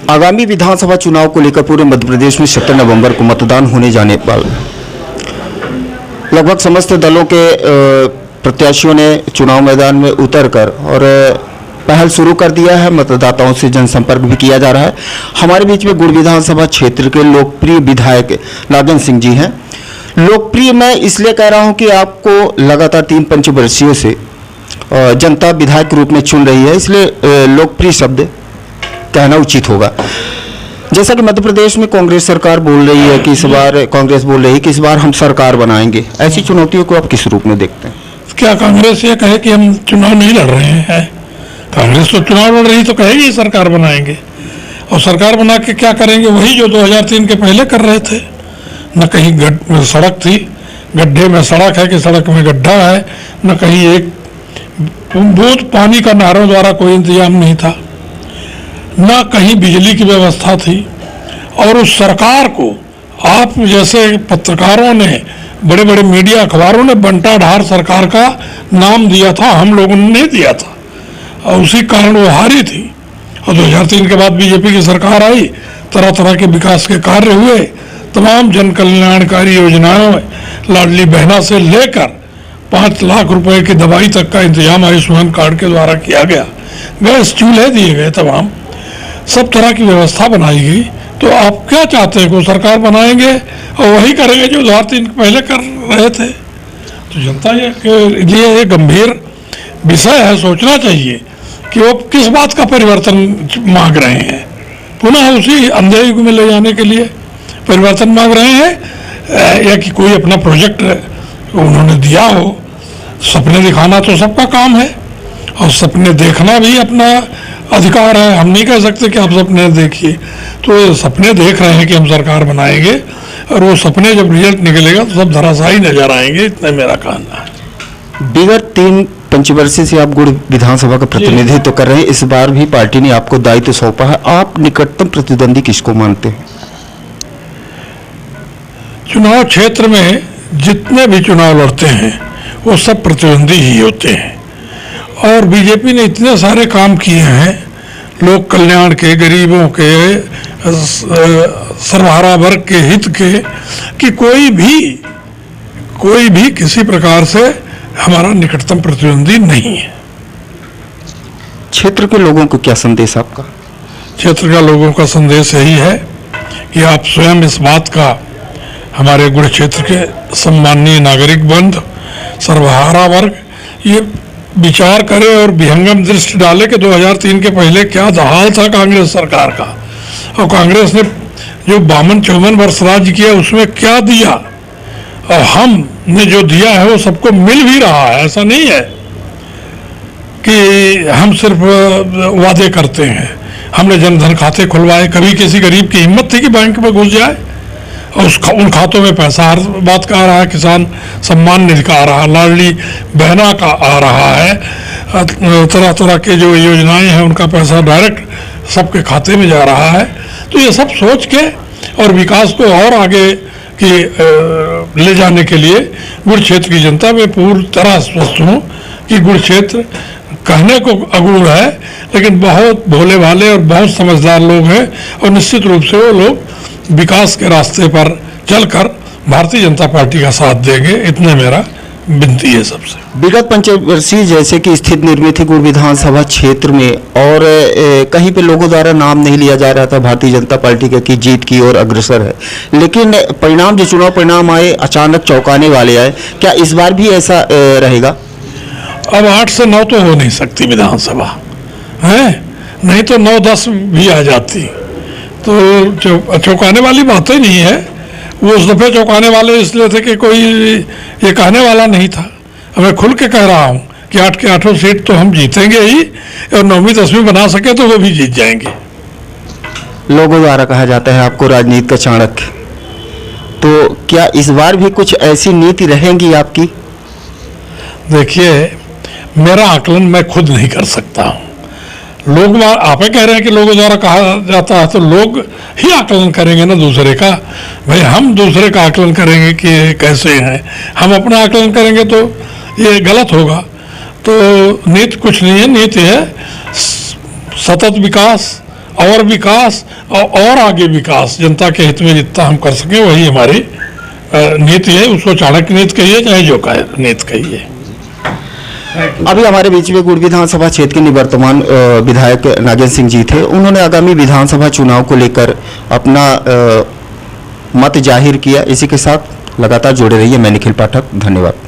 आगामी विधानसभा चुनाव को लेकर पूरे मध्य प्रदेश में 17 नवंबर को मतदान होने जाने पर लगभग समस्त दलों के प्रत्याशियों ने चुनाव मैदान में उतरकर और पहल शुरू कर दिया है। मतदाताओं से जनसंपर्क भी किया जा रहा है। हमारे बीच में गुड़ विधानसभा क्षेत्र के लोकप्रिय विधायक नागन सिंह जी हैं। लोकप्रिय मैं इसलिए कह रहा हूं कि आपको लगातार 3 पंचवर्षीयों से जनता विधायक के रूप में चुन रही है, इसलिए लोकप्रिय शब्द कहना उचित होगा। जैसा कि मध्य प्रदेश में कांग्रेस सरकार बोल रही है कि इस बार कांग्रेस बोल रही है कि इस बार हम सरकार बनाएंगे, ऐसी चुनौतियों को आप किस रूप में देखते हैं? क्या कांग्रेस ये कहे कि हम चुनाव नहीं लड़ रहे हैं? कांग्रेस तो चुनाव लड़ रही तो कहेगी सरकार बनाएंगे, और सरकार बना के क्या करेंगे? वही जो 2003 के पहले कर रहे थे। न कहीं सड़क थी, गड्ढे में सड़क है कि सड़क में गड्ढा है, न कहीं एक बूंद पानी का नहरों द्वारा कोई इंतजाम नहीं था, न कहीं बिजली की व्यवस्था थी। और उस सरकार को आप जैसे पत्रकारों ने, बड़े बड़े मीडिया अखबारों ने बंटाढार सरकार का नाम दिया था, हम लोगों ने नहीं दिया था, और उसी कारण वो हारी थी। और 2003 के बाद बीजेपी की सरकार आई, तरह तरह के विकास के कार्य हुए, तमाम जन कल्याणकारी योजनाओं में लाडली बहना से लेकर 5 लाख रुपए की दवाई तक का इंतजाम आयुष्मान कार्ड के द्वारा किया गया। गैस चूल्हे दिए गए, तमाम सब तरह की व्यवस्था बनाई गई। तो आप क्या चाहते हैं? को सरकार बनाएंगे और वही करेंगे जो 2003 पहले कर रहे थे? तो जनता के लिए ये गंभीर विषय है, सोचना चाहिए कि वो किस बात का परिवर्तन मांग रहे हैं। पुनः उसी अंधे युग में ले जाने के लिए परिवर्तन मांग रहे हैं, या कि कोई अपना प्रोजेक्ट उन्होंने दिया हो। सपने दिखाना तो सबका काम है, और सपने देखना भी अपना अधिकार है। हम नहीं कह सकते कि आप सपने देखिए। तो सपने देख रहे हैं कि हम सरकार बनाएंगे, और वो सपने जब रिजल्ट निकलेगा तो सब धराशायी नजर आएंगे, इतना मेरा कहना है। विगत 3 पंचवर्षीय से आप गुड़ विधानसभा का प्रतिनिधित्व कर रहे हैं। इस बार भी पार्टी ने आपको दायित्व सौंपा है। आप निकटतम प्रतिद्वंदी किसको मानते हैं? चुनाव क्षेत्र में जितने भी चुनाव लड़ते हैं वो सब प्रतिद्वंदी ही होते हैं, और बीजेपी ने इतने सारे काम किए हैं लोक कल्याण के, गरीबों के, सर्वहारा वर्ग के हित के, कि कोई भी किसी प्रकार से हमारा निकटतम प्रतिद्वंदी नहीं है। क्षेत्र के लोगों को क्या संदेश आपका? क्षेत्र का लोगों का संदेश यही है कि आप स्वयं इस बात का, हमारे गुड़ क्षेत्र के सम्माननीय नागरिक बंधु, सर्वहारा वर्ग, ये विचार करे और विहंगम दृष्टि डाले कि 2003 के पहले क्या हाल था कांग्रेस सरकार का, और कांग्रेस ने जो 52-54 वर्ष राज्य किया उसमें क्या दिया, और हमने जो दिया है वो सबको मिल भी रहा है। ऐसा नहीं है कि हम सिर्फ वादे करते हैं। हमने जनधन खाते खुलवाए, कभी किसी गरीब की हिम्मत थी कि बैंक में घुस जाए, और उन खातों में पैसा हर बात का आ रहा है। किसान सम्मान निधि का आ रहा है, लाडली बहना का आ रहा है, तरह तरह के जो योजनाएं हैं उनका पैसा डायरेक्ट सबके खाते में जा रहा है। तो ये सब सोच के और विकास को और आगे ले जाने के लिए गुड़ क्षेत्र की जनता में पूरी तरह आश्वस्त हूँ कि गुड़ क्षेत्र कहने को अगूढ़ है, लेकिन बहुत भोले भाले और बहुत समझदार लोग हैं, और निश्चित रूप से वो लोग विकास के रास्ते पर चलकर भारतीय जनता पार्टी का साथ देंगे। इतने मेरा विनती है सबसे। विगत पंचवर्षीय जैसे कि स्थिति निर्मित थी गुड़ विधानसभा क्षेत्र में, और कहीं पे लोगों द्वारा नाम नहीं लिया जा रहा था भारतीय जनता पार्टी का कि जीत की ओर अग्रसर है, लेकिन परिणाम जो चुनाव परिणाम आए अचानक चौंकाने वाले आए। क्या इस बार भी ऐसा रहेगा? अब 8 से 9 तो हो नहीं सकती विधानसभा है, नहीं तो 9-10 भी आ जाती, तो चौंकाने वाली बात ही नहीं है। वो उस दफे चौंकाने वाले इसलिए थे कि कोई ये कहने वाला नहीं था। अब मैं खुल के कह रहा हूँ कि 8 के 8 सीट तो हम जीतेंगे ही, और 9वीं 10वीं बना सके तो वो भी जीत जाएंगे। लोगों द्वारा कहा जाता है आपको राजनीति का चाणक्य, तो क्या इस बार भी कुछ ऐसी नीति रहेंगी आपकी? देखिए, मेरा आकलन मैं खुद नहीं कर सकता हूँ। लोग आप कह रहे हैं कि लोगों द्वारा कहा जाता है, तो लोग ही आकलन करेंगे ना दूसरे का। भाई हम दूसरे का आकलन करेंगे कि कैसे हैं, हम अपना आकलन करेंगे तो ये गलत होगा। तो नीति कुछ नहीं है, नीति है सतत विकास और विकास और आगे विकास जनता के हित में जितना हम कर सकें वही हमारी नीति है। उसको चाणक्य नीति कहिए चाहे जो नीति कहिए। अभी हमारे बीच में गुड़ विधानसभा क्षेत्र के निवर्तमान विधायक नागेंद्र सिंह जी थे। उन्होंने आगामी विधानसभा चुनाव को लेकर अपना मत जाहिर किया। इसी के साथ लगातार जुड़े रहिए। मैं निखिल पाठक, धन्यवाद।